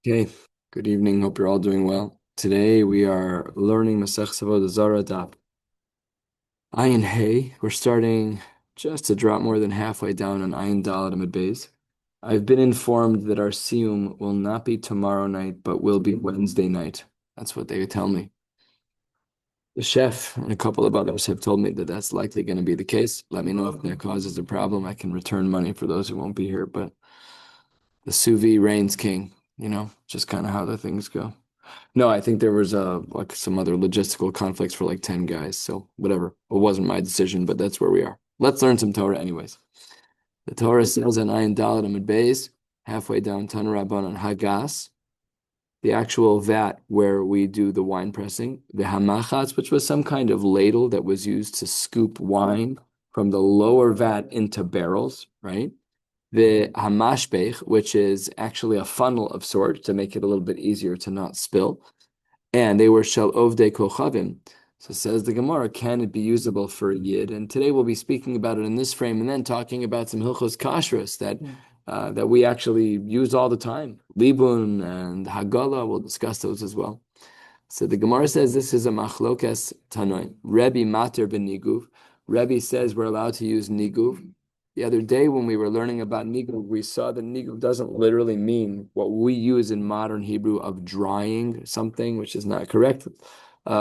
Okay, good evening. Hope you're all doing well. Today we are learning Maseches Avodah Zara Daf Ayin Hey. We're starting just a drop more than halfway down on Ayin Daled Amud Beis. I've been informed that our siyum will not be tomorrow night, but will be Wednesday night. That's what they tell me. The chef and a couple of others have told me that that's likely going to be the case. Let me know if that causes a problem. I can return money for those who won't be here, but the sous vide reigns king, just kind of how the things go. No, I think there was like some other logistical conflicts for like 10 guys. So whatever. It wasn't my decision, but that's where we are. Let's learn some Torah anyways. The Torah says in Ayin Dalet Amud Beis, halfway down Tana Rabbanan Hagas, the actual vat where we do the wine pressing, the hamachatz, which was some kind of ladle that was used to scoop wine from the lower vat into barrels, right? The hamashbech, which is actually a funnel of sorts to make it a little bit easier to not spill, and they were shel ovdei kochavim. So says the Gemara, can it be usable for a yid? And today we'll be speaking about it in this frame, and then talking about some hilchos kashrus that we actually use all the time. Libun and Hagala, we'll discuss those as well. So the Gemara says this is a machlokes tanoim. Rebbe mater ben niguv. Rebbe says we're allowed to use niguv. The other day when we were learning about niguv, we saw that niguv doesn't literally mean what we use in modern Hebrew of drying something, which is not correct,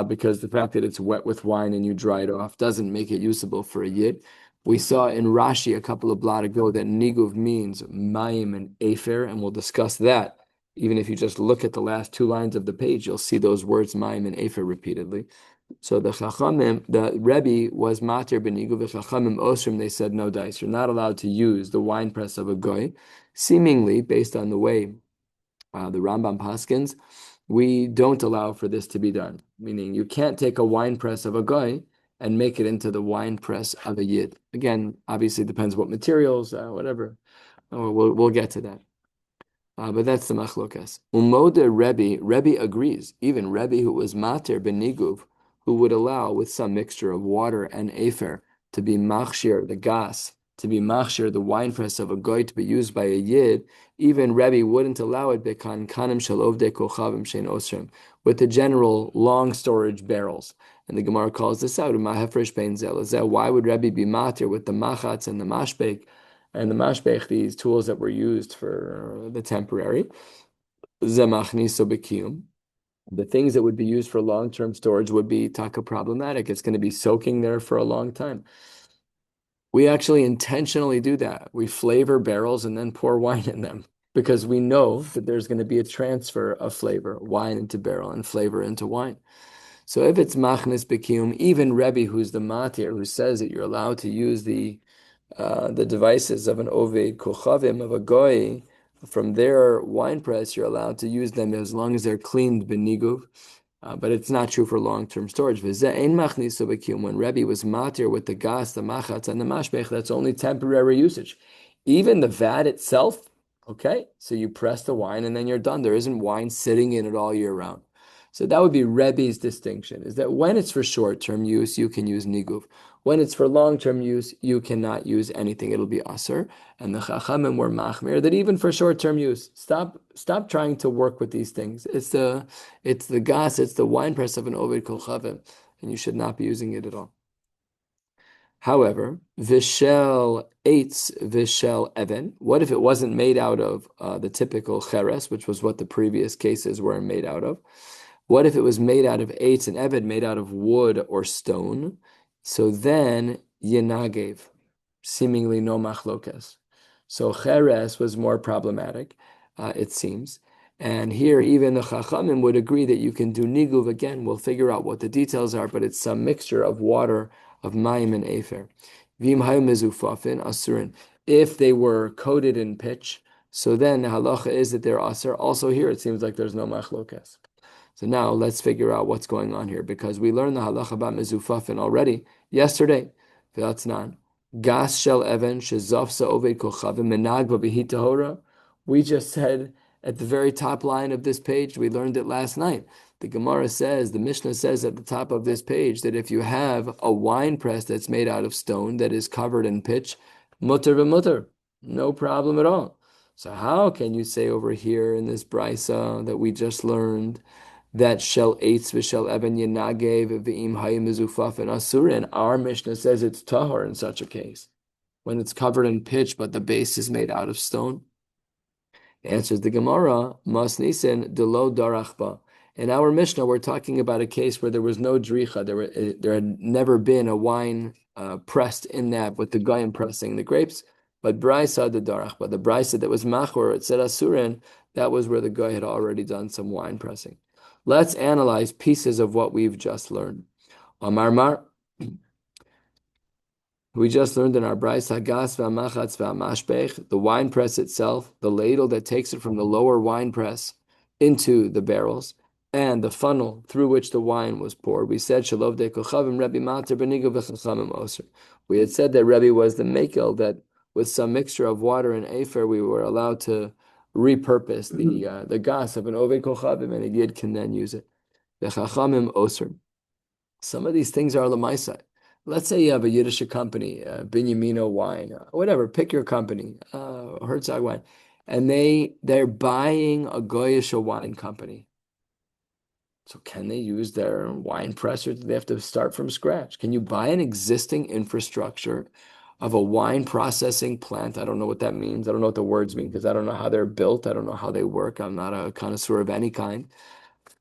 because the fact that it's wet with wine and you dry it off doesn't make it usable for a yid. We saw in Rashi a couple of blot ago that niguv means mayim and afer, and we'll discuss that. Even if you just look at the last two lines of the page, you'll see those words mayim and afer repeatedly. So the Chachamim, the Rebbe was matir benigu, the Chachamim osrim, they said, no dice, you're not allowed to use the wine press of a goy. Seemingly, based on the way the Rambam paskins, we don't allow for this to be done. Meaning, you can't take a wine press of a goy and make it into the wine press of a yid. Again, obviously, depends what materials, whatever. We'll get to that. But that's the machlokas. Umoda Rebbe agrees. Even Rebbe, who was mater beniguv, who would allow with some mixture of water and afer to be machshir, the gas, to be machshir, the wine press of a goy to be used by a yid, even Rebbe wouldn't allow it bekan kanim shalov de kochavim shein osrim, with the general long storage barrels. And the Gemara calls this out, mahefresh bein zel. Why would Rebbe be mater with the machatz and the mashbek? And the mashbech, these tools that were used for the temporary, zemachniso bekiyum. The things that would be used for long-term storage would be taka problematic. It's going to be soaking there for a long time. We actually intentionally do that. We flavor barrels and then pour wine in them because we know that there's going to be a transfer of flavor, wine into barrel and flavor into wine. So if it's machnis bekiyum, even Rebbe, who's the matir, who says that you're allowed to use the devices of an oved kochavim, of a goy, from their wine press, you're allowed to use them as long as they're cleaned beniguv. But it's not true for long-term storage. When Rebbe was matir with the gas, the machatz, and the mashbech, that's only temporary usage. Even the vat itself, okay, so you press the wine and then you're done. There isn't wine sitting in it all year round. So that would be Rebbe's distinction, is that when it's for short-term use, you can use niguv. When it's for long-term use, you cannot use anything. It'll be aser. And the Chachamim were machmir that even for short-term use, stop trying to work with these things. It's the gas, it's the wine press of an oved kol chavim, and you should not be using it at all. However, vishel eitz, vishel even. What if it wasn't made out of the typical cheres, which was what the previous cases were made out of? What if it was made out of eitz and eved, made out of wood or stone? So then yenagev, seemingly no machlokas. So cheres was more problematic, it seems. And here, even the chachamim would agree that you can do niguv again. We'll figure out what the details are, but it's some mixture of water, of mayim and afer. Vim hayom mezufafin asurin. If they were coated in pitch, so then the halacha is that they're asur. Also here, it seems like there's no machlokas. So now let's figure out what's going on here, because we learned the halacha about mezufafin already yesterday. V'atznan gas shel even shezafsa oved kochavim menagva b'hit tahora. We just said at the very top line of this page, we learned it last night. The Gemara says, the Mishnah says at the top of this page that if you have a wine press that's made out of stone that is covered in pitch, mutter v'mutter, no problem at all. So how can you say over here in this brisa that we just learned that shel eitz v'shel even yenagev v'im hayim mezufaf and asura, and our Mishnah says it's tahor in such a case when it's covered in pitch, but the base is made out of stone? Answers the Gemara, Mas Nisan Delo Darachba. In our Mishnah, we're talking about a case where there was no dricha. There had never been a wine pressed in that with the goyim pressing the grapes. But Braisa the Darachba, the Braisa that was Machor, it said Asurin, that was where the guy had already done some wine pressing. Let's analyze pieces of what we've just learned. Amar Mar. We just learned in our Brais Hagas v'amachatz v'amashpech, the wine press itself, the ladle that takes it from the lower wine press into the barrels, and the funnel through which the wine was poured. We said Shalov de Kochavim Rebbe Mater Benigo v'Chachamim Oser. We had said that Rebbe was the makel, that with some mixture of water and afer, we were allowed to repurpose the gas of an Oved Kochavim, and a Yid can then use it. V'Chachamim Oser. Some of these things are lemaisa. Let's say you have a Yiddish company, Binyamino Wine, whatever, pick your company, Herzog Wine, and they're buying a Goyish wine company. So can they use their wine press, or do they have to start from scratch? Can you buy an existing infrastructure of a wine processing plant? I don't know what that means. I don't know what the words mean because I don't know how they're built. I don't know how they work. I'm not a connoisseur of any kind.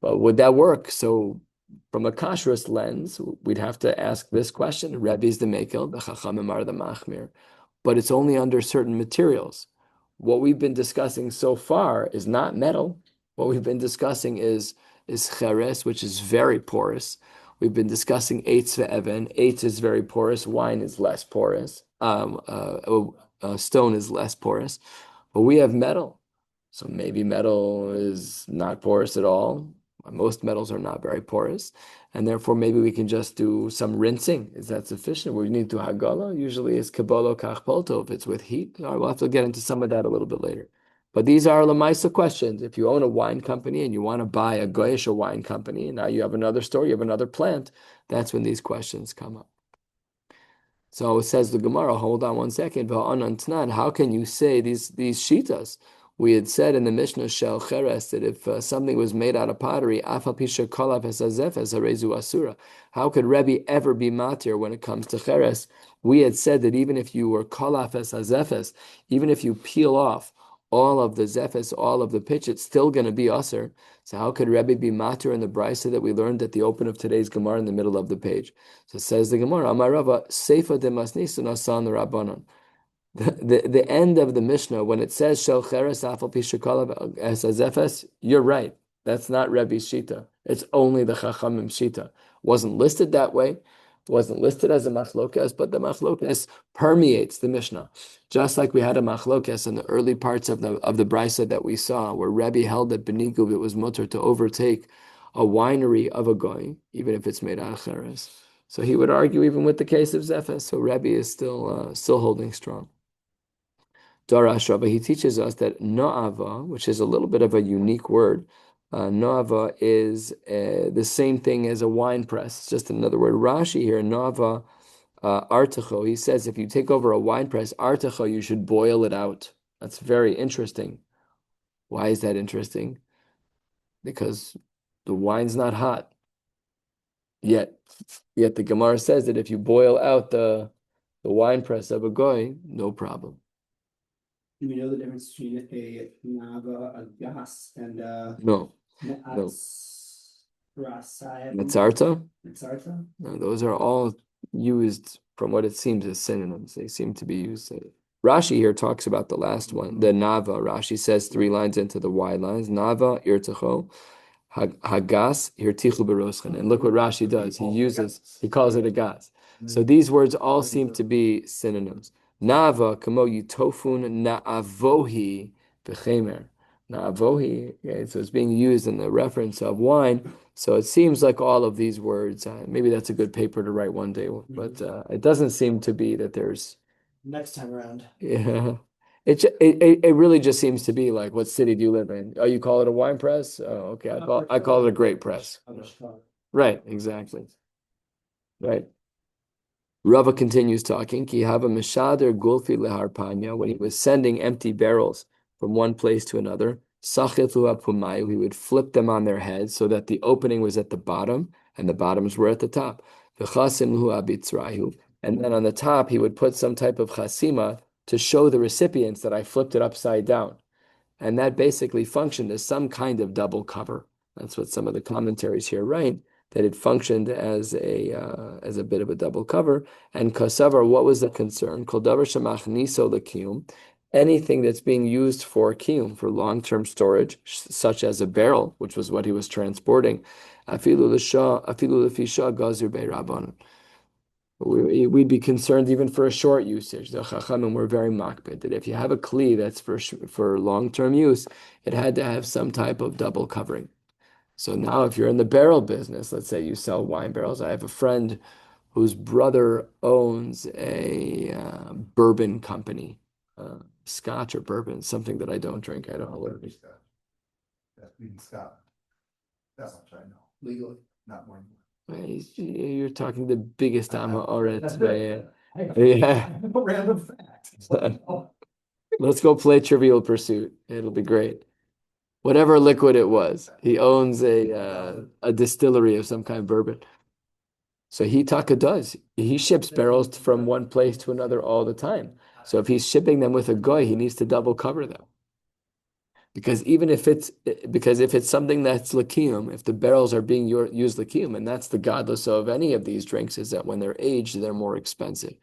But would that work? So from a kashrus lens, we'd have to ask this question. Rebbe is the mekel, the chachamim are the machmir, but it's only under certain materials. What we've been discussing so far is not metal. What we've been discussing is cheres, which is very porous. We've been discussing eitz ve'even. Eitz is very porous. Wine is less porous. Stone is less porous. But we have metal. So maybe metal is not porous at all. Most metals are not very porous, and therefore maybe we can just do some rinsing. Is that sufficient? We need to hagala. Usually it's kabbalah kachpolto if it's with heat. All right, we'll have to get into some of that a little bit later. But these are lemaisa questions. If you own a wine company and you want to buy a goyish wine company, and now you have another store, you have another plant, that's when these questions come up. So it says the Gemara, hold on one second, how can you say these shitas? We had said in the Mishnah Shel Cheres that if something was made out of pottery, Afal Pisha Kolav Esazefes Harezu Asura. How could Rebbe ever be matir when it comes to Cheres? We had said that even if you were Kolav Esazefes, even if you peel off all of the zefes, all of the pitch, it's still going to be Asur. So how could Rebbe be matir in the brisa that we learned at the open of today's Gemara in the middle of the page? So it says the Gemara, Amar Rava, Seifa de Masnisun Asan Rabbanon. The end of the Mishnah, when it says Shel Cheres Afal Pishakalav Esazefes, you're right. That's not Rebbe's Shita. It's only the Chachamim Shita. Wasn't listed that way. Wasn't listed as a machlokas, but the machlokas permeates the Mishnah. Just like we had a machlokas in the early parts of the brisa that we saw, where Rebbe held that Beniguv it was mutter to overtake a winery of a goy, even if it's made out of Cheres. So he would argue even with the case of Zefes. So Rebbe is still holding strong. Darash Rabba, he teaches us that no'ava, which is a little bit of a unique word, no'ava is the same thing as a wine press. It's just another word. Rashi here, no'ava artacho, he says if you take over a wine press, artacho, you should boil it out. That's very interesting. Why is that interesting? Because the wine's not hot. Yet the Gemara says that if you boil out the wine press of a goy, no problem. Do we know the difference between a nava, a gas, and no. Metzarta? Metzarta? No, those are all used, from what it seems, as synonyms. They seem to be used. Rashi here talks about the last one, the nava. Rashi says 3 lines into the wide lines. Nava irtacho, hagas hirtichu beroschen. And look what Rashi does. He calls it a gas. So these words all seem to be synonyms. Nava kamo yitofun naavohi bechemer. Naavohi, okay, so it's being used in the reference of wine. So it seems like all of these words, maybe that's a good paper to write one day, but it doesn't seem to be that there's... Next time around. Yeah. It really just seems to be like, what city do you live in? Oh, you call it a wine press? Oh, okay. I call it a grape press. Right, exactly. Right. Rava continues talking. Ki hava mishader gulfi leharpanya, when he was sending empty barrels from one place to another. Sachitlu apumayu, he would flip them on their heads so that the opening was at the bottom and the bottoms were at the top. V'chasimlu abitzrayu, and then on the top he would put some type of chasima to show the recipients that I flipped it upside down. And that basically functioned as some kind of double cover. That's what some of the commentaries here write, that it functioned as a bit of a double cover. And kasavar, what was the concern? Kol davar shemachniso lekiyum, anything that's being used for kiyum, for long-term storage, such as a barrel, which was what he was transporting, afilu lefisha gazir be'rabbanan. We'd be concerned even for a short usage. The Chachamim were very makbid that if you have a kli that's for long-term use, it had to have some type of double covering. So now if you're in the barrel business, let's say you sell wine barrels. I have a friend whose brother owns a bourbon company, Scotch or bourbon, something that I don't drink. I don't know what it is. That's being Scott. That's much I know. Legally. Not more. You're talking the biggest Amoret. Yeah. Random fact. Let's go play Trivial Pursuit. It'll be great. Whatever liquid it was, he owns a distillery of some kind of bourbon. So he Taka does. He ships barrels from one place to another all the time. So if he's shipping them with a goy, he needs to double cover them. Because if it's something that's lakiyum, if the barrels are being used lakiyum, and that's the godless of any of these drinks, is that when they're aged, they're more expensive.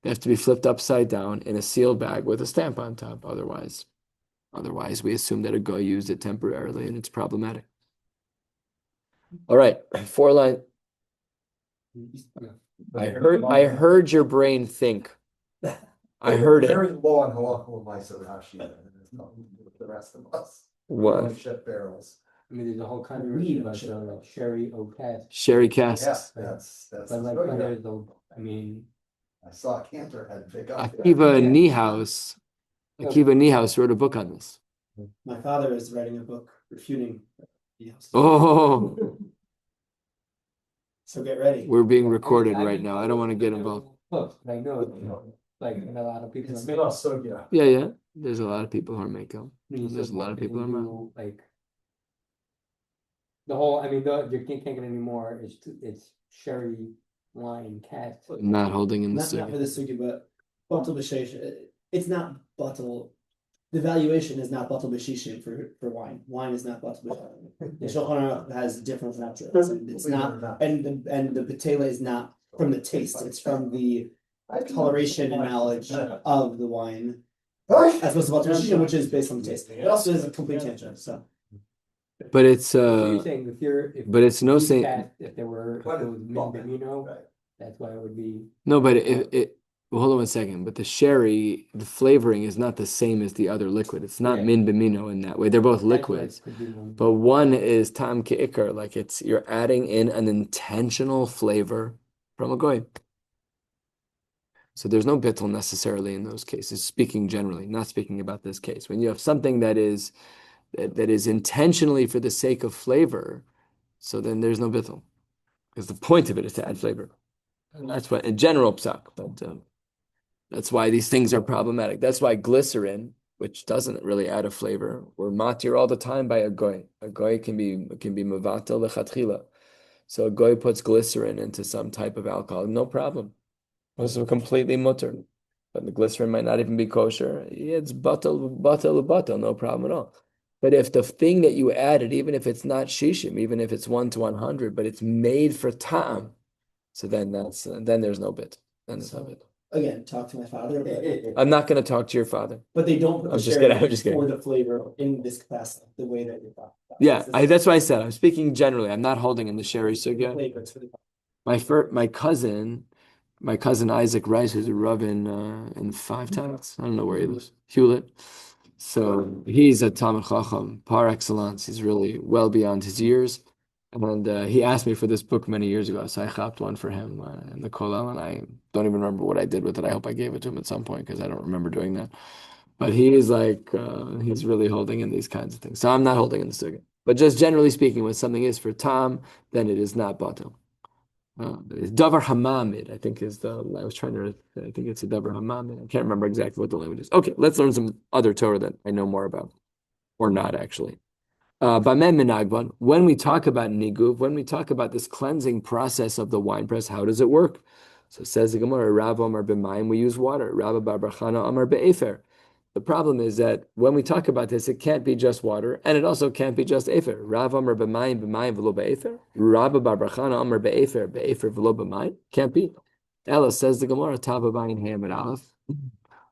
They have to be flipped upside down in a sealed bag with a stamp on top. Otherwise, we assume that a guy used it temporarily, and it's problematic. All right, 4 line. I heard your brain think. I heard it. Very low on halacha l'maisa Rashi. There's nothing to do with the rest of us. What? Ship barrels. I mean, there's a whole kind of read about like sherry or cask. Sherry casks. Yeah, that's. But like, but there's a, I mean, I saw a cantor head pick up. Akiva Niehaus wrote a book on this. my father is writing a book refuting. Yes. Oh, So get ready. we're being recorded right now. I don't want to get involved. Close, but I know, like, a lot of people. It's been also, yeah. Yeah. There's a lot of people who are making. There's There's a lot of people who are making. like. The whole, I mean, you can't get it anymore. It's sherry, wine, cask. Not holding in the Not for sugi. the sugi, but bottle b'sheish. It's not bottle. The valuation is not bottle b'shishim for wine. Wine is not bottle b'shishim. The Shulchan Aruch has different metrics, and it's not. And the patela is not from the taste. It's from the toleration and knowledge of the wine, as opposed to bottle b'shishim, which is based on the taste. It also is a complete tangent. So. But it's So you're saying but it's no saying. if there was Mingamino, that's why it would be. No, but well, hold on 1 second. But the sherry, the flavoring is not the same as the other liquid. It's not min bimino in that way. They're both liquids, but one is tam ke'ikar, like you're adding in an intentional flavor from a goy. So there's no bittul necessarily in those cases. Speaking generally, not speaking about this case. When you have something that is intentionally for the sake of flavor, so then there's no bittul, because the point of it is to add flavor. And that's what in general psak, but that's why these things are problematic. That's why glycerin, which doesn't really add a flavor, we're matir all the time by a goy. A goy can be mevatel lechatchila. So a goy puts glycerin into some type of alcohol, no problem. This is completely mutter. But the glycerin might not even be kosher. It's batel, no problem at all. But if the thing that you added, even if it's not shishim, even if it's 1 to 100, but it's made for ta'am, so then there's no bit. Then there's no bit. Again, talk to my father. I'm not going to talk to your father. But they don't put I'm the just sherry kidding. I'm just kidding. for the flavor in this capacity, the way that you're talking about. Yeah, that's why I said I'm speaking generally. I'm not holding in the sherry sugya. My cousin Isaac Rice, who's a rav in 5 towns. I don't know where he lives. Hewlett. So he's a Talmid Chacham par excellence. He's really well beyond his years. And he asked me for this book many years ago, so I chopped one for him in the kollel, and I don't even remember what I did with it. I hope I gave it to him at some point because I don't remember doing that. But he is like, he's really holding in these kinds of things. So I'm not holding in the sugya. But just generally speaking, when something is for tam, then it is not batel. Davar Hamamid, I think is the, I was trying to, I think it's a Davar Hamamid. I can't remember exactly what the language is. Okay, let's learn some other Torah that I know more about, or not actually. B'mem minagvan, when we talk about niguv, when we talk about this cleansing process of the wine press, how does it work? So it says the Gemara, Rav Amar b'mayim, we use water. Rabbi Bar Bar Chana Amar be'efer. The problem is that when we talk about this, it can't be just water, and it also can't be just efer. Rav Amar b'mayim, b'mayim v'lo be'efer. Rabbi Bar Bar Chana Amar be'efer, be'efer v'lo b'mayim. Can't be. Ella says the Gemara, Tava Bayin Hamid Aleph.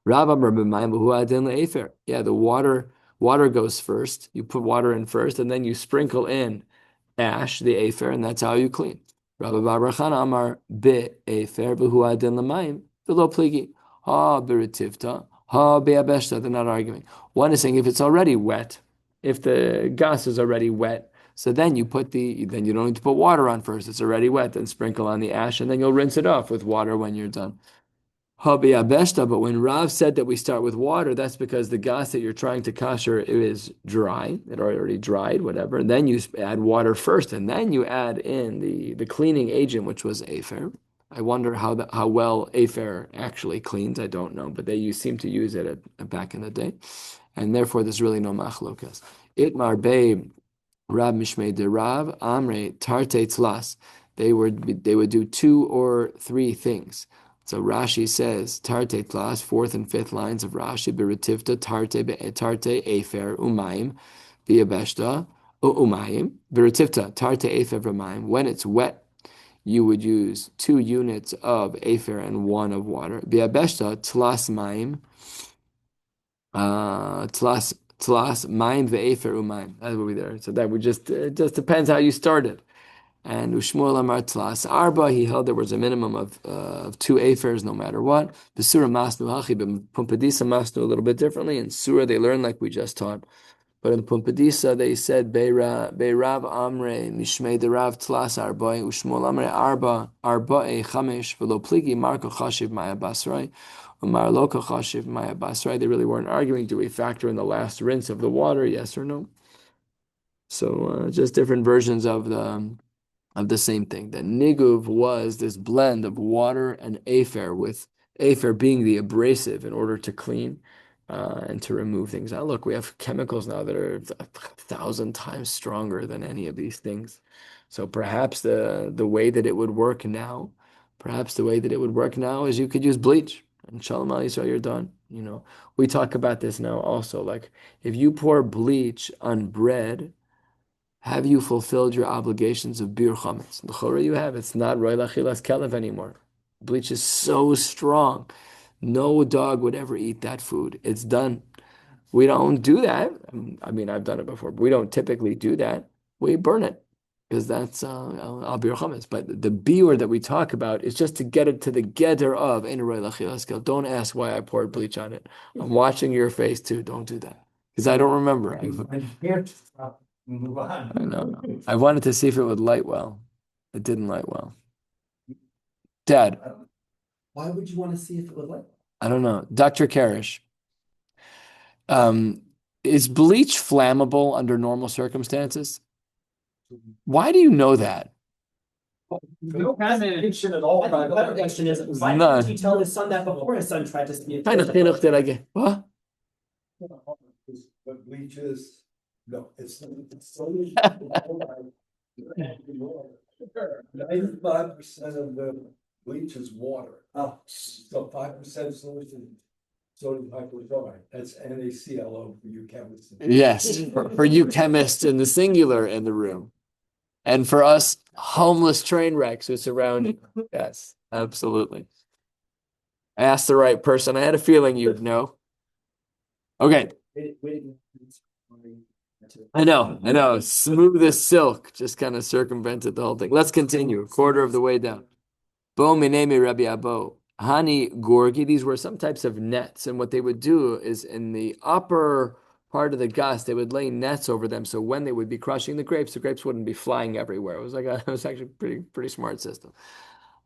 Rav Amar b'mayim v'hu adin le'efer. Yeah, the water goes first. You put water in first, and then you sprinkle in ash, the afer, and that's how you clean. Rabbi Bar Chana Amar be-afer v'hu adin l'mayim v'lo pligi. Ha b'retivta, ha be'abeshta. They're not arguing. One is saying if it's already wet, if the gas is already wet, so then you then you don't need to put water on first. It's already wet. Then sprinkle on the ash, and then you'll rinse it off with water when you're done. But when Rav said that we start with water, that's because the gas that you're trying to kasher is dry. It already dried, whatever. And then you add water first, and then you add in the cleaning agent, which was afer. I wonder how well afer actually cleans. I don't know, but they seem to use it back in the day, and therefore there's really no machlokas. Itmar be Rab Mishmei de Rav Amre Tarte Tlas. They would do 2 or 3 things. So Rashi says Tarte Tlas, 4th and 5th lines of Rashi, Beritivta Tarte Efer Umayim Biabeshta Umayim Beritivta Tarte Efer Umayim. When it's wet, you would use 2 units of Efer and 1 of water. Biabeshta Tlas Mayim Tlas Mayim Ve'efer Umayim. That would be there. So that would it just depends how you started. And Ushmuel Amar Tlas Arba, he held there was a minimum of 2 afers no matter what. The Surah Masnu Hachi, but Pumpadisa Masnu a little bit differently. In Surah they learn like we just taught. But in Pumpadisa they said Beirav Amre Mishmei de Rav Tlas Arba Ushmuel Amre Arba Chamesh Velo Pligi Marko Chashiv Maya Basrai Umar Loka Chashiv Maya Basrai. They really weren't arguing. Do we factor in the last rinse of the water? Yes or no? So just different versions of the same thing. That niguv was this blend of water and afer, with afer being the abrasive in order to clean and to remove things. Now, look, we have chemicals now that are 1,000 times stronger than any of these things. So perhaps the way that it would work now, is you could use bleach and shalom al Yisrael, you're done. We talk about this now also. Like if you pour bleach on bread, have you fulfilled your obligations of bir chametz? L'chora you have. It's not roy lachilas kelev anymore. Bleach is so strong. No dog would ever eat that food. It's done. We don't do that. I mean, I've done it before, but we don't typically do that. We burn it because that's al bir chametz. But the biur that we talk about is just to get it to the geder of ein roy lachilas kelev. Don't ask why I poured bleach on it. I'm watching your face too. Don't do that because I don't remember. Move on. I know. I wanted to see if it would light well. It didn't light well. Dad, Why would you want to see if it would light? I don't know. Dr. Karesh, is bleach flammable under normal circumstances? Why do you know that? No connection at all. The question is, why None. did he tell his son that before his son tried to see it? Kind of chinuch did I get? What? But bleach is, no, it's solely. 95% of the bleach is water. Oh. So 5% solution, sodium hypochlorite. That's NaClO for you chemists. Yes, for you chemists in the singular in the room. And for us homeless train wrecks who surround you. Yes, absolutely. I asked the right person. I had a feeling you'd know. Okay. I know. Smooth as silk. Just kind of circumvented the whole thing. Let's continue. A quarter of the way down. Bo minemi Rabbi Abo. Hani gorgi. These were some types of nets. And what they would do is in the upper part of the gas, they would lay nets over them. So when they would be crushing the grapes wouldn't be flying everywhere. It was actually pretty smart system.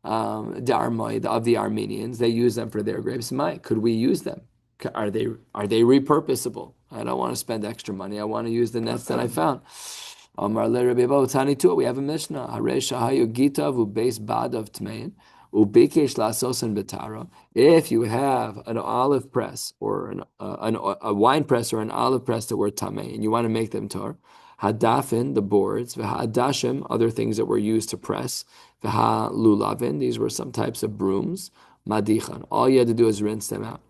Of the Armenians, they use them for their grapes. Could we use them? Are they repurposable? I don't want to spend extra money. I want to use the nets that I found. Amar le Rabbi Abba Tani too. We have a Mishnah. Harei shahayu gitav ubeis badav tmein ubikesh lasosen betara. If you have an olive press or a wine press or an olive press that were tamei and you want to make them tar, hadafin, the boards, v'hadashim, other things that were used to press, v'halulavin, these were some types of brooms, madichan. All you had to do is rinse them out.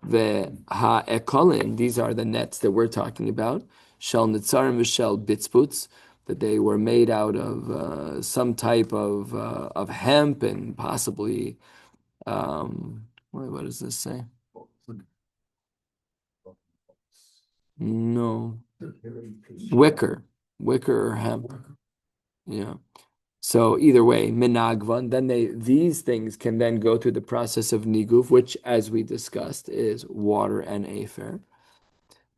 V'ha'ekolin, these are the nets that we're talking about, shel nitzarim v'shel bitzputz, that they were made out of some type of hemp and possibly, what does this say? No, wicker or hemp. Yeah. So either way, minagvan, then these things can then go through the process of niguf, which, as we discussed, is water and afer.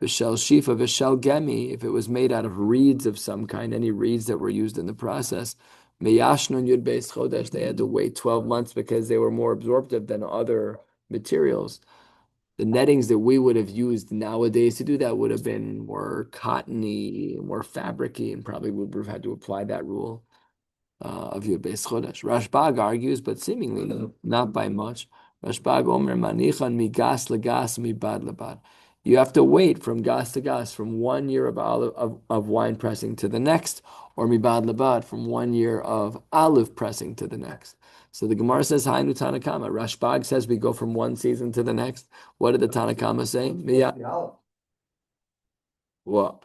Vishel shifa, vishel gemi, if it was made out of reeds of some kind, any reeds that were used in the process, meyashnon yud beis chodesh, they had to wait 12 months because they were more absorptive than other materials. The nettings that we would have used nowadays to do that would have been more cottony, more fabricy, and probably would have had to apply that rule of Yud Beis Chodesh. Rashbag argues, but seemingly not by much. Rashbag Omer Manichan migas legas mibad lebad. You have to wait from gas to gas, from 1 year of wine pressing to the next, or mibad lebad, from 1 year of olive pressing to the next. So the Gemara says, Hainu Tanakama. Rashbag says we go from one season to the next. What did the Tanakama say? What?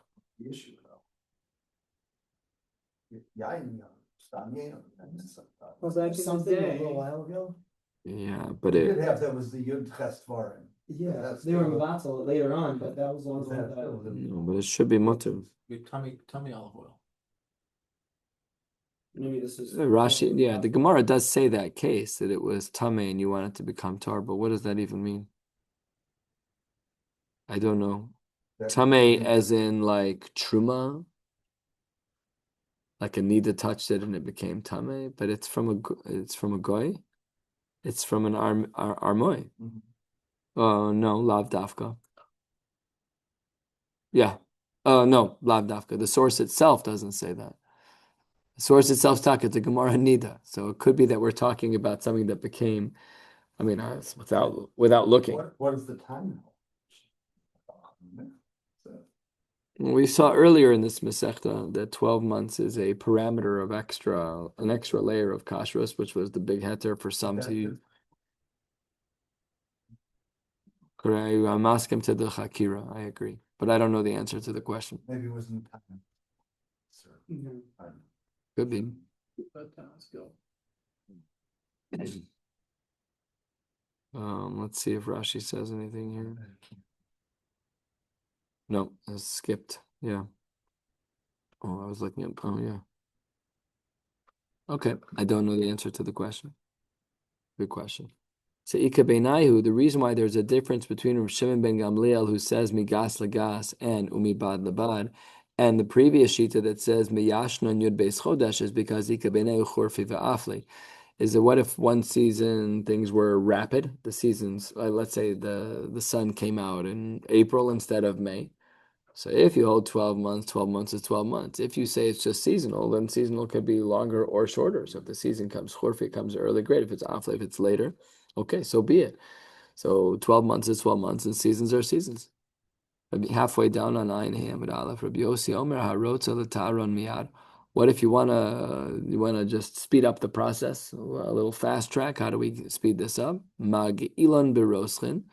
Was that something a little while ago? Yeah, but Did have, that was the Yud Chestvarim. Yeah, That's they were the- Mavatal later on, but that was the one that- that. no, but it should be mutter. Tummy olive oil. Maybe this is. Rashi, yeah, the Gemara does say that case that it was tamei and you want it to become tar, but what does that even mean? I don't know. Tamei as in like truma, like Anita touched it and it became tamei, but it's from a goy, it's from an armoy. Mhm. Oh no, lav dafka. Yeah. Oh no, lav dafka. The source itself doesn't say that. The source itself is talking to Gemara Nida, so it could be that we're talking about something that became. I mean, without looking. What is the time? We saw earlier in this Masechta that 12 months is a parameter of an extra layer of kashrus, which was the big heter for some to use. I'm asking to the Chakira, I agree. But I don't know the answer to the question. Maybe it wasn't time. Could be. But let's go. Let's see if Rashi says anything here. No, it's skipped. Yeah. Oh, I was looking at. Oh, yeah. Okay, I don't know the answer to the question. Good question. So Ika Beinayu, the reason why there's a difference between Rav Shimon ben Gamliel, who says migas lagas and umibad labad, and the previous shita that says miyashnon yud beis chodesh, is because Ika Beinayu chorfi va'afli. Is that what if one season things were rapid? The seasons, let's say the sun came out in April instead of May. So if you hold 12 months, 12 months is 12 months. If you say it's just seasonal, then seasonal could be longer or shorter. So if the season comes chorfi, comes early, great. If it's afli, if it's later, okay, so be it. So 12 months is 12 months, and seasons are seasons. Halfway down on Ayin Hamid Aleph, Rabbi Yossi Omer Harotza l'Taron Miyad. What if you wanna just speed up the process, a little fast track? How do we speed this up? Mag ilan biroschin.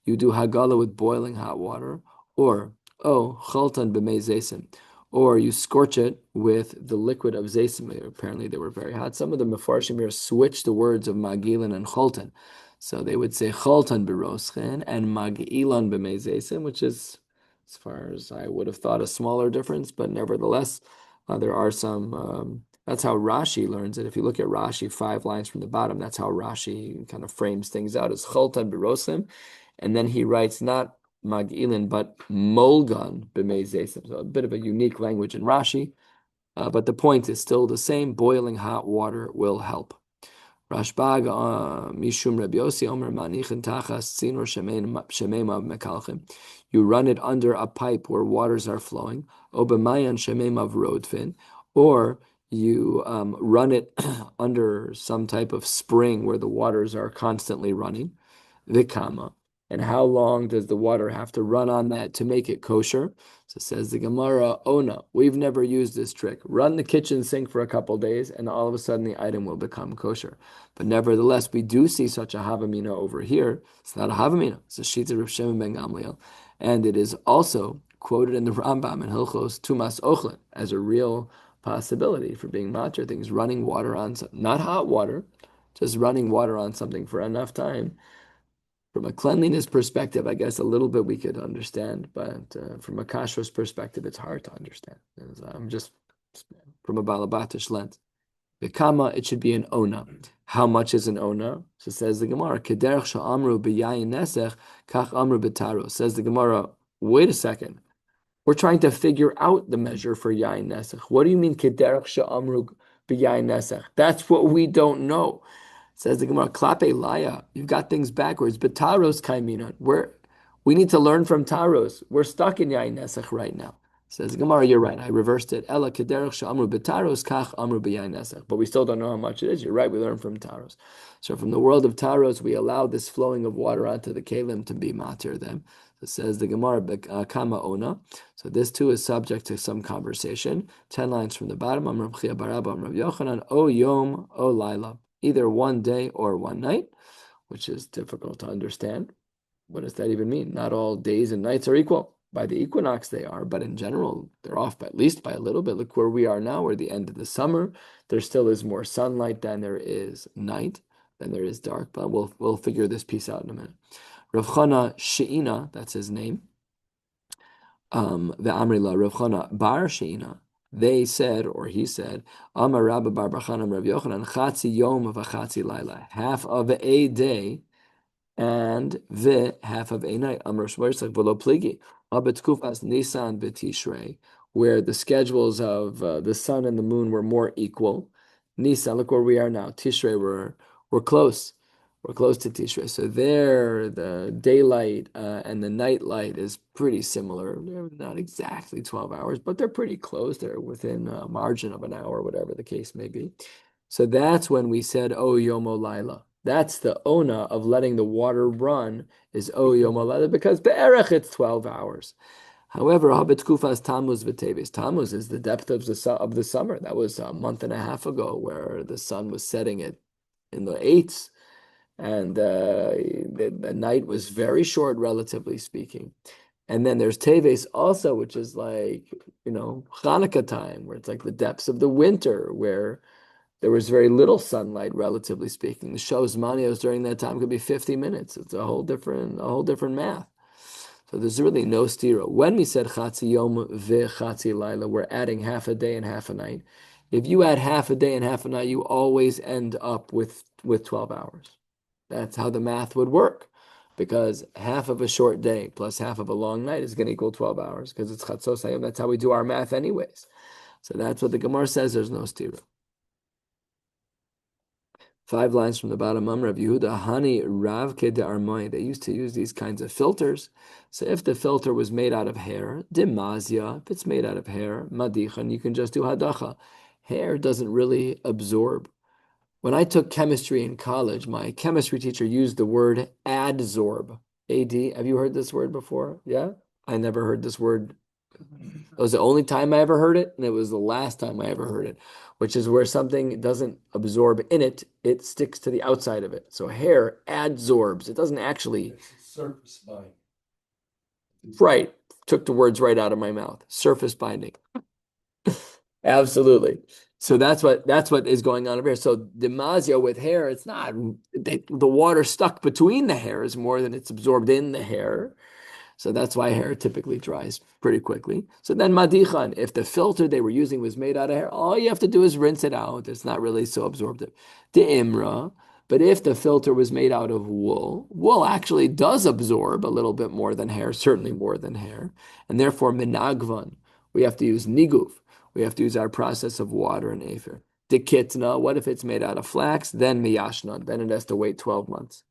You do hagala with boiling hot water, or chaltan b'mei zaysim, or you scorch it with the liquid of zaysim. Apparently they were very hot. Some of the mefarshim here switch the words of magilin and chaltan, so they would say chaltan b'roschen and magilan b'mei zaysim, which is, as far as I would have thought, a smaller difference, but nevertheless, there are some. That's how Rashi learns it. If you look at Rashi, 5 lines from the bottom, that's how Rashi kind of frames things out as chaltan b'rosim. And then he writes not magilin, but molgan b'mei zaysim. So a bit of a unique language in Rashi, but the point is still the same. Boiling hot water will help. Rashbag Mishum Rabbi Yossi Omer Manichin Tachas Tzinor Shemema Mekalchim. You run it under a pipe where waters are flowing. Obemayan Shemema Rodfin, or you run it under some type of spring where the waters are constantly running. Vikama. And how long does the water have to run on that to make it kosher? So says the Gemara, oh no, we've never used this trick. Run the kitchen sink for a couple days and all of a sudden the item will become kosher. But nevertheless, we do see such a Havamina over here. It's not a Havamina, it's a Shita Rav Shimon ben Gamliel. And it is also quoted in the Rambam in Hilchos Tumas Ochlin as a real possibility for being matir things, running water on, not hot water, just running water on something for enough time. From a cleanliness perspective, I guess a little bit we could understand, but from a kashrus perspective, it's hard to understand. I'm just from a balabatish lens. The kama, it should be an ona. How much is an ona? So says the Gemara, kederach sha'amru b'yayin nesech, kach amru b'taro. Says the Gemara, wait a second. We're trying to figure out the measure for yayin nesech. What do you mean kederach sha'amru b'yayin nesech? That's what we don't know. Says the Gemara, klape laya. You've got things backwards. But taros kaimina. We need to learn from taros. We're stuck in yayin nesech right now. Says the Gemara, you're right. I reversed it. Ela kederach she'amru b'taros kach amru b'yayin nesech. But we still don't know how much it is. You're right. We learn from taros. So from the world of taros, we allow this flowing of water onto the kelim to be matir them. So says the Gemara, kama ona. So this too is subject to some conversation. 10 lines from the bottom. Amr Chia Barabba, Amr Yochanan, o yom, o laila. Either one day or one night, which is difficult to understand. What does that even mean? Not all days and nights are equal. By the equinox they are, but in general, they're off by, at least by a little bit. Look where we are now, we're at the end of the summer. There still is more sunlight than there is night, than there is dark, but we'll figure this piece out in a minute. Rav Chana She'ina, that's his name. The Amrila Rav Chana Bar She'ina. They said, or he said, Amar Rabba Bar Bachanam Rav Yochanan, Chatzi Yom of a Chatzi Laila, half of a day and half of a night. Amar Shmurtzak V'lo Pligi, Abetkufas Nisan B'Tishrei, where the schedules of the sun and the moon were more equal. Nisan, look where we are now. Tishrei, we're close. We're close to Tishrei. So there, the daylight and the night light is pretty similar. They're not exactly 12 hours, but they're pretty close. They're within a margin of an hour, whatever the case may be. So that's when we said, O Yomo Laila. That's the ona of letting the water run is O Yomo Laila, because Be'erech it's 12 hours. However, Habet Kufas Tammuz V'Teves. Tammuz is the depth of the summer. That was a month and a half ago where the sun was setting it in the eights. And the night was very short, relatively speaking. And then there's Teves also, which is like, Hanukkah time, where it's like the depths of the winter, where there was very little sunlight, relatively speaking. The show's manios during that time could be 50 minutes. It's a whole different math. So there's really no stira. When we said Chatzi Yom V'Chatzi Laila, we're adding half a day and half a night. If you add half a day and half a night, you always end up with 12 hours. That's how the math would work, because half of a short day plus half of a long night is going to equal 12 hours, because it's Chatzos Hayom. That's how we do our math anyways. So that's what the Gemara says. There's no stira. 5 lines from the bottom. Rav Yehuda Hani Rav Ke de Armoy. They used to use these kinds of filters. So if the filter was made out of hair, dimazia. If it's made out of hair, madichan, you can just do hadacha. Hair doesn't really absorb. When I took chemistry in college, my chemistry teacher used the word adsorb. A-D. Have you heard this word before? Yeah? I never heard this word. It was the only time I ever heard it, and it was the last time I ever heard it, which is where something doesn't absorb in it, it sticks to the outside of it. So hair adsorbs. It doesn't actually... It's surface binding. Right. Took the words right out of my mouth. Surface binding. Absolutely. So that's what is going on over here. So demasio with hair, it's not the water stuck between the hairs more than it's absorbed in the hair. So that's why hair typically dries pretty quickly. So then madichan, if the filter they were using was made out of hair, all you have to do is rinse it out. It's not really so absorptive. De'imra, but if the filter was made out of wool actually does absorb a little bit more than hair, certainly more than hair. And therefore minagvan, we have to use niguf. We have to use our process of water and afer. The kitna, what if it's made out of flax? Then miyashna, then it has to wait 12 months.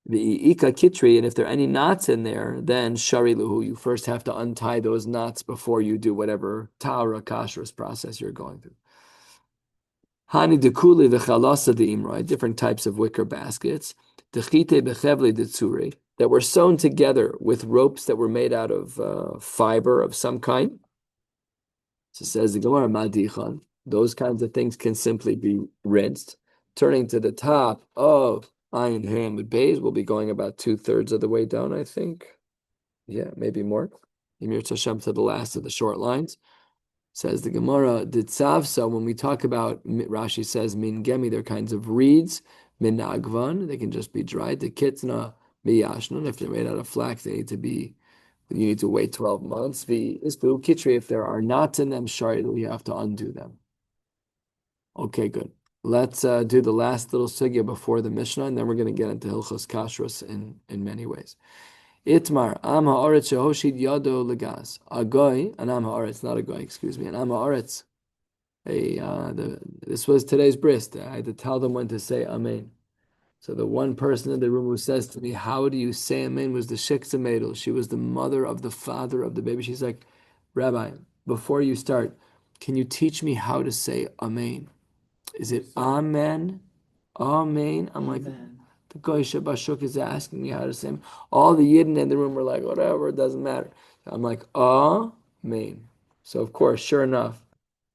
The ika kitri, and if there are any knots in there, then shari luhu, you first have to untie those knots before you do whatever ta'ara kashrus process you're going through. Hani dekuli v'chalasa de'imroi, different types of wicker baskets. Dechite bechevli detzuri, that were sewn together with ropes that were made out of fiber of some kind. So says the Gemara, madichan, those kinds of things can simply be rinsed. Turning to the top of Ayin Hamid Bays, we'll be going about 2/3 of the way down, I think. Yeah, maybe more. Emir Tashem to the last of the short lines. Says the Gemara, Ditzavsa, when we talk about, Rashi says, Min Gemi, they're kinds of reeds, Min Agvan, they can just be dried. The Kitna, Miyashnan, if they're made out of flax, they need to be, you need to wait 12 months. The Isbu Kitri, if there are knots in them, shari, you have to undo them. Okay, good. Let's do the last little sugya before the Mishnah, and then we're going to get into Hilchos Kashrus in many ways. Itmar, Am Haaretz Shehoshid Yado Legas. A goy, an Am Haaretz, not a goy, excuse me, an Am Haaretz. This was today's bris. I had to tell them when to say Amen. So the one person in the room who says to me, how do you say Amen, was the Shiksa Meidel. She was the mother of the father of the baby. She's like, Rabbi, before you start, can you teach me how to say Amen? Is it Amen? Amen? I'm like, the guy Shabashuk is asking me how to say. All the Yidden in the room were like, whatever, it doesn't matter. I'm like, Amen. So of course, sure enough,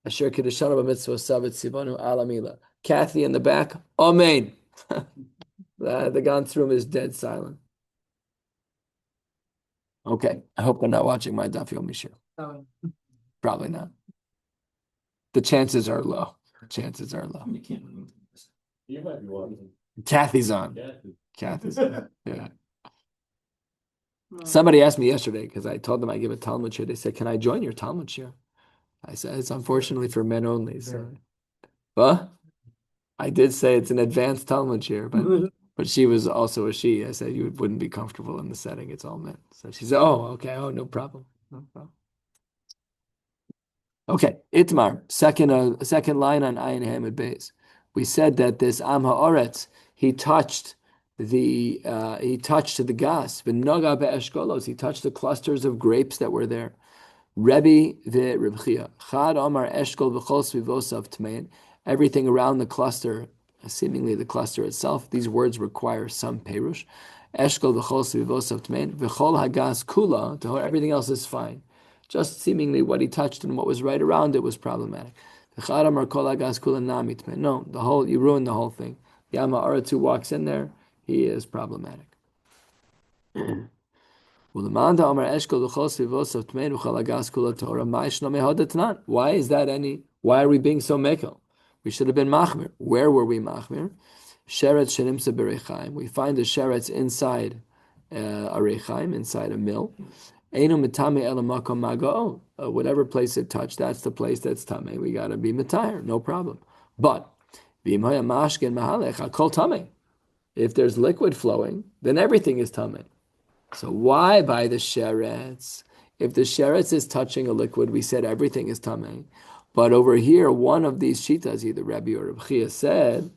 Asher Kiddushan Mitzvah Sabbat Sivanu Alamila. Kathy in the back, Amen. The Gantz room is dead silent. Okay, I hope they're not watching my Daf Yomi shiur. Probably not. The chances are low. Chances are low. You can't move. You might be watching. Kathy's on. Kathy's on. Yeah. Somebody asked me yesterday, because I told them I give a Talmud shiur. They said, can I join your Talmud shiur? I said, it's unfortunately for men only. So, but I did say it's an advanced Talmud shiur, but she was also a she. I said, you wouldn't be comfortable in the setting. It's all men. So she said, oh, okay. Oh, no problem. No problem. Okay, Itmar, second line on Ayin Hamid Beis. We said that this Am Haaretz, he touched the gas, but Noga be'eshkolos, he touched the clusters of grapes that were there. Rebbe the Rebchia, Chad Omar Eshkol v'chol svivosav tmein, everything around the cluster, seemingly the cluster itself. These words require some perush. Eshkol v'chol svivosav tmein, v'chol hagas kula, everything else is fine. Just seemingly what he touched and what was right around it was problematic. No, you ruined the whole thing. The Am Haaretz who walks in there, he is problematic. Why is that why are we being so mekel? We should have been machmir. Where were we machmir? Sheretz shenimsa berechaim. We find the sheretz inside a rechaim, inside a mill. Whatever place it touched, that's the place that's tameh. We gotta be matayer, no problem. But if there's liquid flowing, then everything is tameh. So why by the sheretz? If the sheretz is touching a liquid, we said everything is tameh. But over here, one of these shitas, either Rabbi or Rabbi Chia, said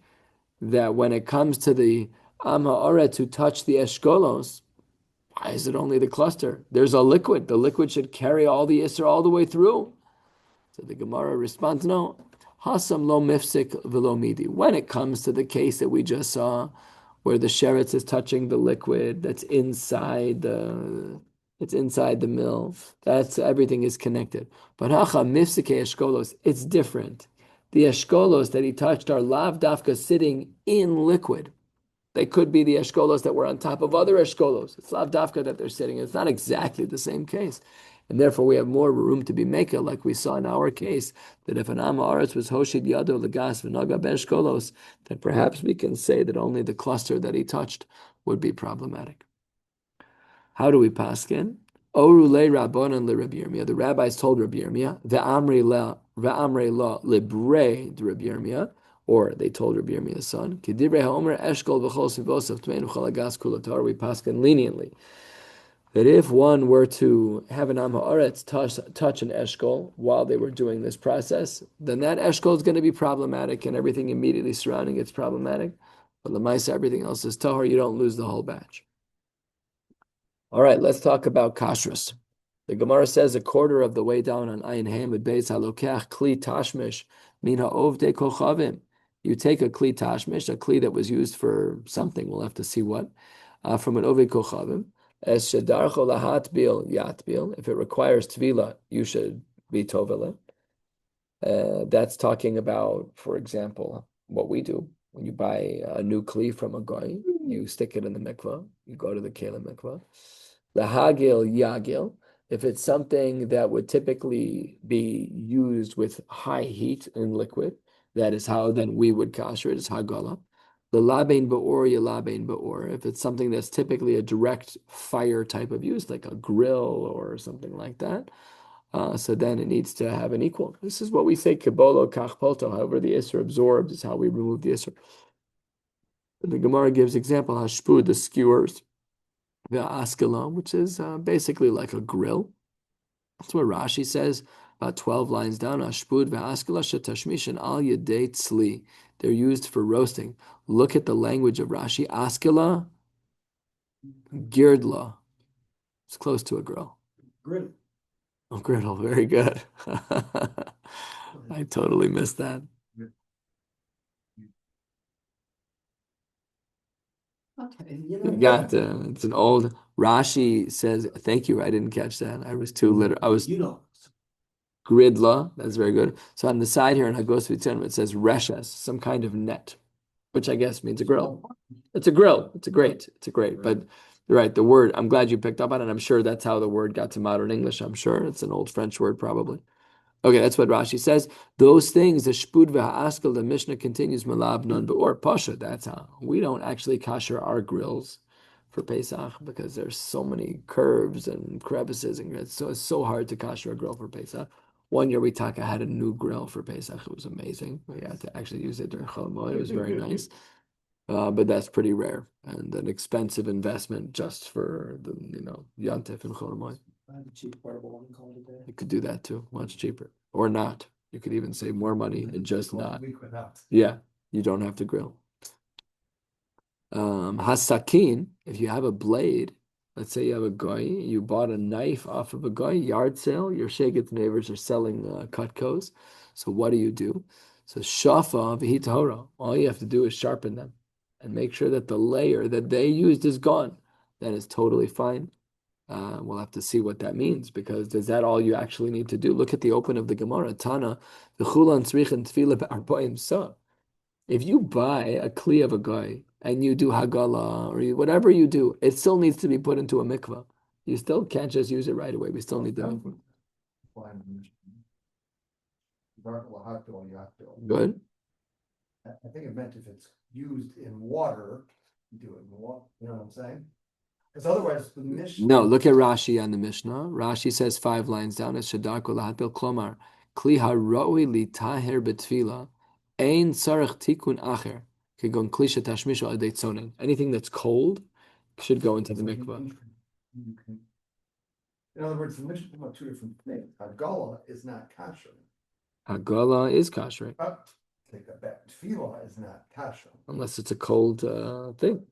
that when it comes to the Am Haaretz who touch the eshkolos, why is it only the cluster? There's a liquid. The liquid should carry all the Isser all the way through. So the Gemara responds, no. Hasam lo mifsik v'lo midi. When it comes to the case that we just saw, where the sheretz is touching the liquid that's inside the mill, that's everything is connected. But hacha mifsike eshkolos, it's different. The eshkolos that he touched are lav dafka sitting in liquid. They could be the eshkolos that were on top of other eshkolos. It's lav dafka that they're sitting. It's not exactly the same case. And therefore we have more room to be maker, like we saw in our case, that if an Am Haaretz was Hoshid Yado Legas V'Naga B'Eshkolos, then perhaps we can say that only the cluster that he touched would be problematic. How do we paskin? Orulei Rabbanan le Rabbi Yirmiyah. The rabbis told Rabbi Yirmiyah, Ve'amrei la librei de Rabbi Yirmiyah, or they told Rabbi Yirmiyah's son, Kedivrei ha'omer eshkol v'chol sivosav tmein v'chol hagas kula Torah. We paskin leniently. that if one were to have an Am Haaretz touch an eshkol while they were doing this process, then that eshkol is going to be problematic, and everything immediately surrounding it's problematic. But Lamaisa, everything else is tahor. You don't lose the whole batch. All right, let's talk about kashrus. The Gemara says a quarter of the way down on Ayin Hamid Beis Halokach Kli Tashmish Mina Ovde Kochavim. You take a Kli Tashmish, a Kli that was used for something, we'll have to see what, from an Ovde Kochavim. As Shedarcho Lahat Bil Yat Bil. If it requires Tvila, you should be Tovela. That's talking about, for example, what we do. When you buy a new Kli from a guy, you stick it in the mikvah, you go to the Kela mikvah. Lahagil Yagil, if it's something that would typically be used with high heat in liquid, that is how then we would kasher it, is Hagala. The labein ba'or yalabein ba'or, if it's something that's typically a direct fire type of use, like a grill or something like that, so then it needs to have an equal. This is what we say, kibolo kachpoto, however the isser absorbs is how we remove the isser. The Gemara gives example, hashpud, the skewers, the askala, which is basically like a grill. That's what Rashi says about 12 lines down. Ashpud ve'askala shetashmish and al yedei tzli. They're used for roasting. Look at the language of Rashi. Askala, girdla. It's close to a grill. Griddle. Oh, griddle. Very good. I totally missed that. Okay, You got it's an old Rashi says, thank you. I didn't catch that. I was too literal. I was gridla. That's very good. So on the side here in Hagos V'Tzenim, it says reshes, some kind of net, which I guess means a grill. It's a grill. It's a great. But you're right. The word, I'm glad you picked up on it. I'm sure that's how the word got to modern English. I'm sure it's an old French word, probably. Okay, that's what Rashi says. Those things, the shpud v'ha'askel, the Mishnah continues, malab non be'or pasha. That's how we don't actually kasher our grills for Pesach because there's so many curves and crevices, and it's so hard to kasher a grill for Pesach. One year we had a new grill for Pesach. It was amazing. We had to actually use it during Chol Hamoed. It was very nice. But that's pretty rare and an expensive investment just for the Yontif and Chol Hamoed. I have a cheap portable one called it there. You could do that too, much cheaper. Or not. You could even save more money and just not. Yeah, you don't have to grill. Hasakin, if you have a blade, let's say you have a goy, you bought a knife off of a goy, yard sale, your Shegit neighbors are selling Cutcos. So what do? So shafa v'hitahora, all you have to do is sharpen them and make sure that the layer that they used is gone. That is totally fine. We'll have to see what that means, because is that all you actually need to do? Look at the open of the Gemara. Tana, v'chulan tzrichen tefila b'arbaim sa. If you buy a kli of a guy and you do hagala or whatever you do, it still needs to be put into a mikvah. You still can't just use it right away. We still need the Good. I think it meant if it's used in water, do it in water. You know what I'm saying? Because otherwise, the Mishnah. No, look at Rashi on the Mishnah. Rashi says 5 lines down. It's shadarko lahatil klomar kli haroi li taher betfila ein sarach tikun acher kegon kli shetashmisho adei tzonen. Anything that's cold should go into the mikvah. In other words, the Mishnah is about 2 different things. Hagala is not kosher. Hagala is kosher. Take that back. Tefillah is not kosher. Unless it's a cold thing.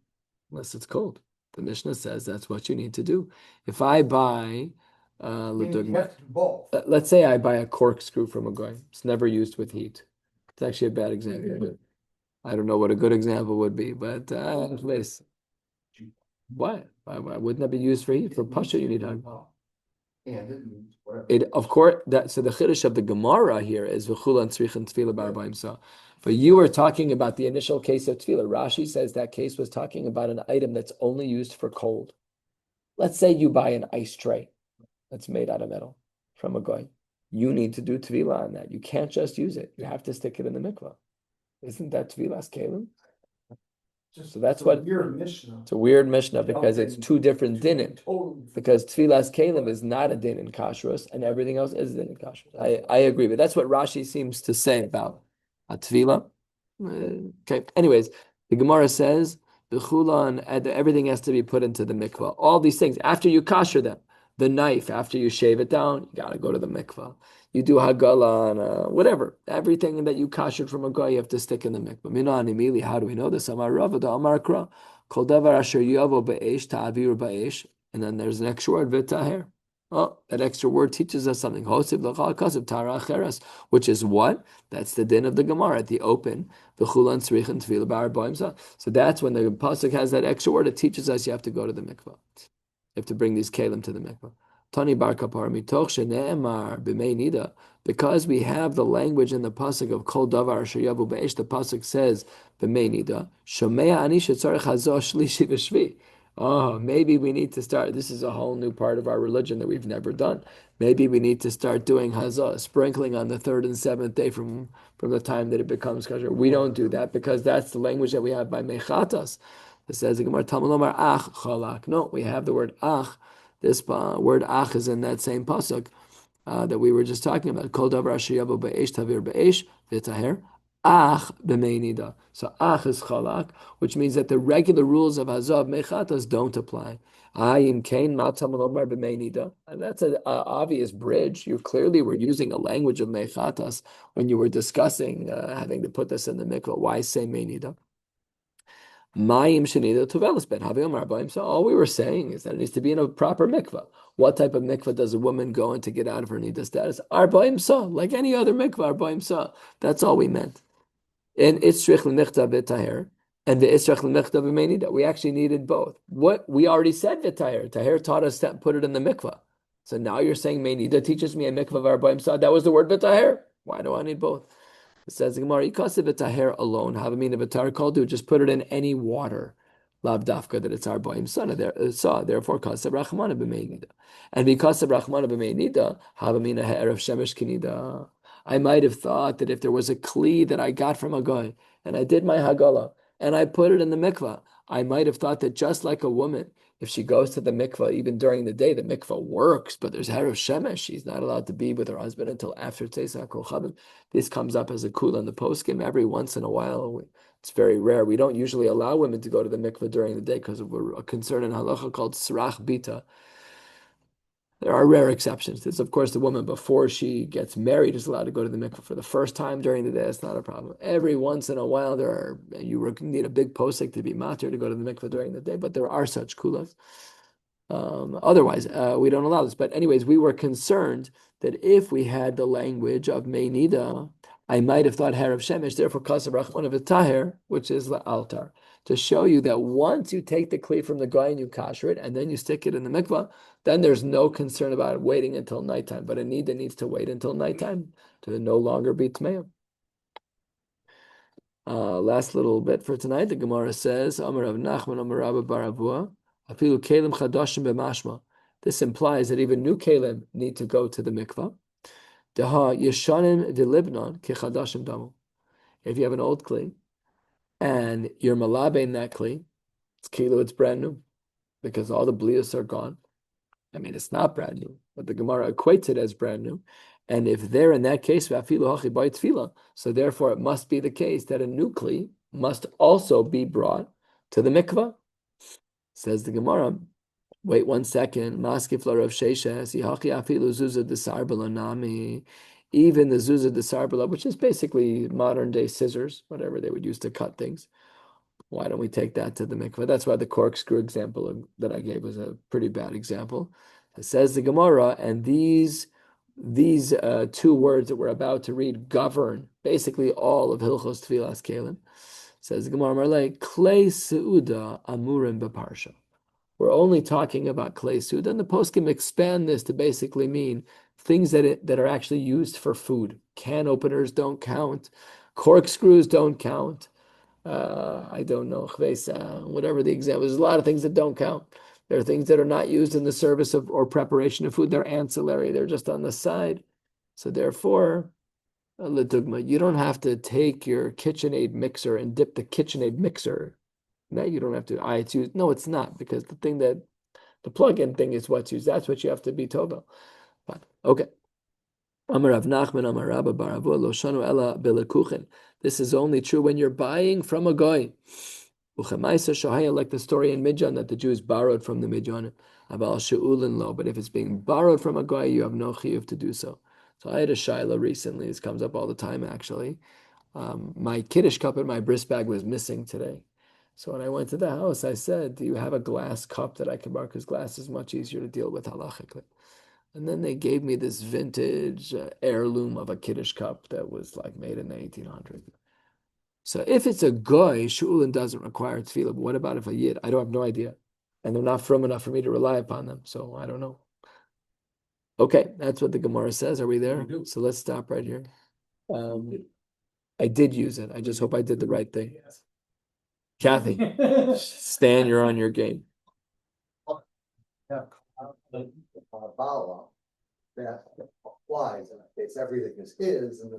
Unless it's cold. The Mishnah says that's what you need to do. If I buy, let's say I buy a corkscrew from a guy. It's never used with heat. It's actually a bad example. But I don't know what a good example would be, but what? Why wouldn't that be used for heat? For pasha, you need hagala. Of course, so the chiddush of the Gemara here is v'chulan tzrichen tefila b'arbaim sa. But you were talking about the initial case of tefillah. Rashi says that case was talking about an item that's only used for cold. Let's say you buy an ice tray that's made out of metal from a guy. You need to do tefillah on that. You can't just use it. You have to stick it in the mikvah. Isn't that tefillah's kelim? So that's what it's a weird Mishnah because it's 2 different dinim. Because tefillas kelim is not a din in kashrus, and everything else is a din in kashrus. I agree, but that's what Rashi seems to say about a tefillah. Okay. Anyways, the Gemara says B'chulan, and everything has to be put into the mikvah. All these things, after you kasher them, the knife, after you shave it down, you gotta go to the mikvah. You do hagala and whatever. Everything that you kashered from a guy, you have to stick in the mikvah. Minan imili, how do we know this? Amar Rava, Amar Kra. Kol davar asher yavo be'esh ta'avir be'esh. And then there's an extra word, v'taher. Oh, that extra word teaches us something. Hosib l'chal kasav tara acheres, which is what? That's the din of the Gemara at the open. V'chulan tzrichin tefila bar ba'imsa. So that's when the pasuk has that extra word. It teaches us you have to go to the mikvah. You have to bring these kalim to the mikvah. Tani bar kapar mitoch shene'emar b'mei nida. Because we have the language in the pasuk of kol davar asher yavu be'esh, the pasuk says b'mei nida. Shomea ani shetzarech hazo shlishi v'shvi. Oh, maybe we need to start. This is a whole new part of our religion that we've never done. Maybe we need to start doing hazah, sprinkling on the third and seventh day from the time that it becomes kosher. We don't do that because that's the language that we have by mechatas. It says the Gemara Talmud Lomar ach chalak. No, we have the word ach. This word ach is in that same pasuk that we were just talking about. Kol davar asher yavo be'esh tavir be'esh v'taher. Ach b'meinida. So ach is chalak, which means that the regular rules of hazav mechatas don't apply. Ayin kain matam lomar b'meinida. And that's an obvious bridge. You clearly were using a language of mechatas when you were discussing having to put this in the mikvah. Why say meinida? Mayim shenida tuvelis ben haviyom arbaim. So all we were saying is that it needs to be in a proper mikvah. What type of mikvah does a woman go in to get out of her nida status? Arbaim sa, like any other mikvah, arbaim sa. That's all we meant. And itzrich l'nichta b'taher, and the itzrich l'nichta b'meinida. We actually needed both. What we already said v'taher. Taher taught us to put it in the mikvah. So now you're saying meinida teaches me a mikvah of arbaim sa. That was the word v'taher. Why do I need both? It says the Gemara, "Ikasiv v'taher alone. Have a mean of v'taher called to just put it in any water. Lav dafka that it's arbaim sana there saw. Therefore, kasav rachmana b'meinida. And because of rachmana b'meinida, have a mean a of shemesh kinida. I might have thought that if there was a kli that I got from a guy and I did my hagala and I put it in the mikvah, I might have thought that just like a woman, if she goes to the mikvah even during the day, the mikvah works, but there's Herav Shemesh, she's not allowed to be with her husband until after Tzeitzah Kol Chabim. This comes up as a kula in the poskim every once in a while. It's very rare. We don't usually allow women to go to the mikvah during the day because of a concern in halacha called srach bita. There are rare exceptions. This, of course, the woman before she gets married is allowed to go to the mikveh for the first time during the day. It's not a problem. Every once in a while, you need a big posek to be matir to go to the mikveh during the day, but there are such kulas. Otherwise, we don't allow this. But anyways, we were concerned that if we had the language of meinida, I might have thought harav shemesh, therefore kasav rachman of taher, which is the altar, to show you that once you take the kli from the guy and you kasher it, and then you stick it in the mikvah, then there's no concern about it waiting until nighttime. But a nida needs to wait until nighttime to no longer be tmeim. Last little bit for tonight. The Gemara says, Amar Rav Nachman, Amar Rabba bar Avua, Afilu kelim chadashim b'mashma. This implies that even new kelim need to go to the mikvah. Deha yeshanim v'libnon kechadashim damu. If you have an old kli and you're malabein that kli, it's brand new because all the blias are gone. I mean, it's not brand new, but the Gemara equates it as brand new. And if they're in that case, so therefore it must be the case that a new kli must also be brought to the mikvah. Says the Gemara, wait 1 second. Even the zuzah de sarbala, which is basically modern day scissors, whatever they would use to cut things. Why don't we take that to the mikveh? That's why the corkscrew example that I gave was a pretty bad example. It says the Gemara, and these two words that we're about to read govern basically all of Hilchos Tfilas Kelim. Says the Gemara, Klei Seuda Amurim Beparsha. We're only talking about Klei Seuda, and the poskim expand this to basically mean things that are actually used for food. Can openers don't count. Corkscrews don't count. I don't know, whatever the example. There's a lot of things that don't count. There are things that are not used in the service of or preparation of food. They're ancillary. They're just on the side. So therefore, you don't have to take your KitchenAid mixer and dip the KitchenAid mixer. No, you don't have to. It's used. No, it's not, because the plug-in thing is what's used. That's what you have to be told about. But okay. Amar Rav Nachman, Amar Rabba bar Avua, Lo shanu ela belekuchen. This is only true when you're buying from a goy. Uchemaisa shahaya, like the story in Midjan that the Jews borrowed from the Midjan, abal she'ulin lo. But if it's being borrowed from a guy, you have no chiyuv to do so. So I had a shaila recently. This comes up all the time, actually. My kiddush cup in my bris bag was missing today. So when I went to the house, I said, "Do you have a glass cup that I can borrow? Because glass is much easier to deal with halachically." And then they gave me this vintage heirloom of a kiddush cup that was like made in the 1800s. So if it's a goy, shulin doesn't require tefillah. But what about if a yid? I don't have no idea, and they're not from enough for me to rely upon them. So I don't know. Okay, that's what the Gemara says. Are we there? So let's stop right here. I did use it. I just hope I did the right thing. Kathy, Stan, you're on your game. Bala that applies, and it's everything is his, and